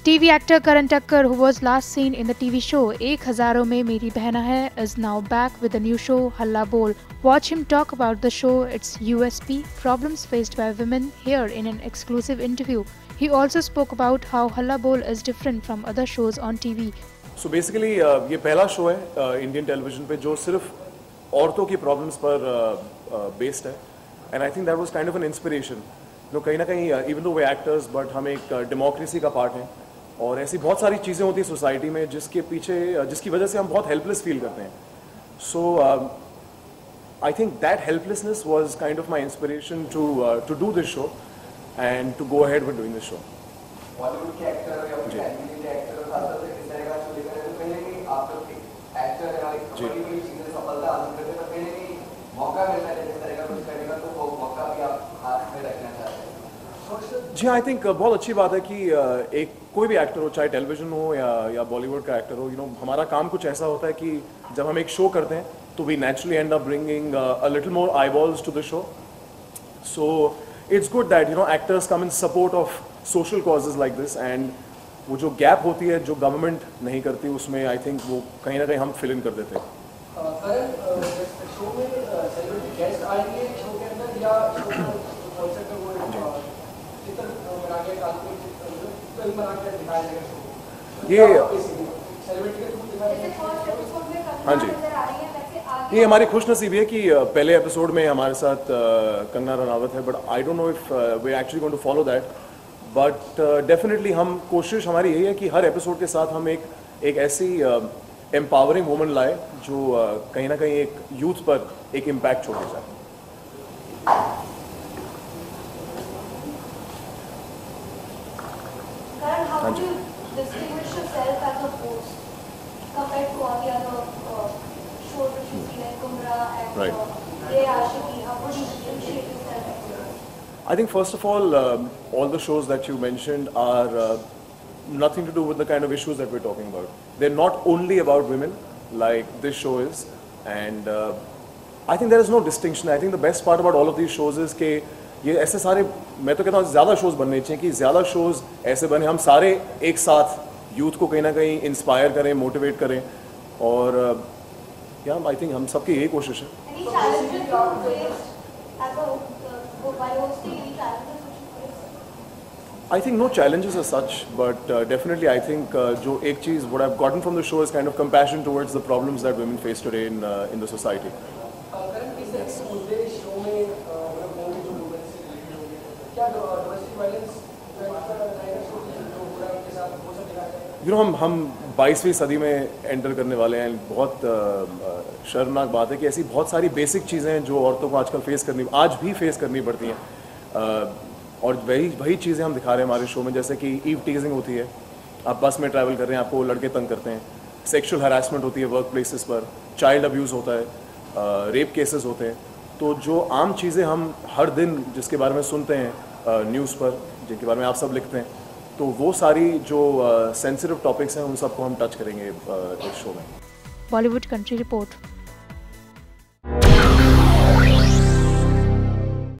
TV actor Karan Takkar, who was last seen in the TV show Ek Hazaron Mein Meri Behna Hai, is now back with a new show, Halla Bol. Watch him talk about the show, its USP, problems faced by women here in an exclusive interview. He also spoke about how Halla Bol is different from other shows on TV. So basically, ये पहला show है Indian television पे जो सिर्फ औरतों की problems पर based है, and I think that was kind of an inspiration. कहीं ना कहीं even though way actors, but हम एक डेमोक्रेसी का पार्ट हैं, और ऐसी बहुत सारी चीज़ें होती हैं सोसाइटी में जिसके पीछे जिसकी वजह से हम बहुत हेल्पलेस फील करते हैं. So I think that helplessness was kind of my inspiration to do this show and to go ahead with doing this show. Bollywood के एक्टर या फैमिली के एक्टर खासतौर से किस तरह का शो लेकर आए, तो पहले भी आप लोग एक्टर या बड़ी बड़ी चीजें सफलता हासिल करते हैं, तो पहले भी मौका मिलता है जिस तरह का कुछ करने का, तो वो मौका भी आप हाथ में रखना चाहते हैं. जी, आई थिंक बहुत अच्छी बात है कि एक कोई भी एक्टर हो, चाहे टेलीविजन हो या बॉलीवुड का एक्टर हो, हमारा काम कुछ ऐसा होता है कि जब हम एक शो करते हैं तो we naturally end up bringing a little more eyeballs to the show. So it's good that actors come in support of social causes like this, and वो जो गैप होती है जो गवर्नमेंट नहीं करती, उसमें आई थिंक वो कहीं ना कहीं हम फिल इन कर देते हैं. ये हाँ जी, ये हमारी खुशनसीबी है कि पहले एपिसोड में हमारे साथ कंगना रनावत है, but I don't know if we are actually going to follow that. But definitely हम कोशिश हमारी यही है कि हर एपिसोड के साथ हम एक ऐसी एम्पावरिंग वुमन लाए जो कहीं ना कहीं एक यूथ पर एक इम्पैक्ट छोड़ जाए. How do you distinguish yourself as a host compared to all the other shows which you see like Kumra and Ye Aashiqui? How would you differentiate yourself? I think first of all the shows that you mentioned are nothing to do with the kind of issues that we're talking about. They're not only about women like this show is, and I think there is no distinction. I think the best part about all of these shows is कि ये ऐसे सारे, मैं तो कहता हूँ ज़्यादा shows बनने चाहिए, कि ज़्यादा शोज़ ऐसे बने हम सारे एक साथ यूथ को कहीं ना कहीं इंस्पायर करें, मोटिवेट करें, और या आई थिंक हम सबकी यही कोशिश है. I think no challenges as such, but definitely I think जो एक चीज़ what I've gotten from the show is kind of compassion towards the problems that women face today in the society. हम 22वीं सदी में एंटर करने वाले हैं. बहुत शर्मनाक बात है कि ऐसी बहुत सारी बेसिक चीज़ें हैं जो औरतों को आजकल आज भी फेस करनी पड़ती हैं, और वही चीज़ें हम दिखा रहे हैं हमारे शो में. जैसे कि ईव टीजिंग होती है, आप बस में ट्रैवल कर रहे हैं, आपको लड़के तंग करते हैं, सेक्सुअल हरासमेंट होती है वर्क प्लेसेस पर, चाइल्ड अब्यूज़ होता है, रेप केसेस होते हैं. तो जो आम चीज़ें हम हर दिन जिसके बारे में सुनते हैं न्यूज़ पर, जिनके बारे में आप सब लिखते हैं, तो वो सारी जो सेंसिटिव टॉपिक्स हैं उन सबको हम टच करेंगे इस शो में. Bollywood Country Report.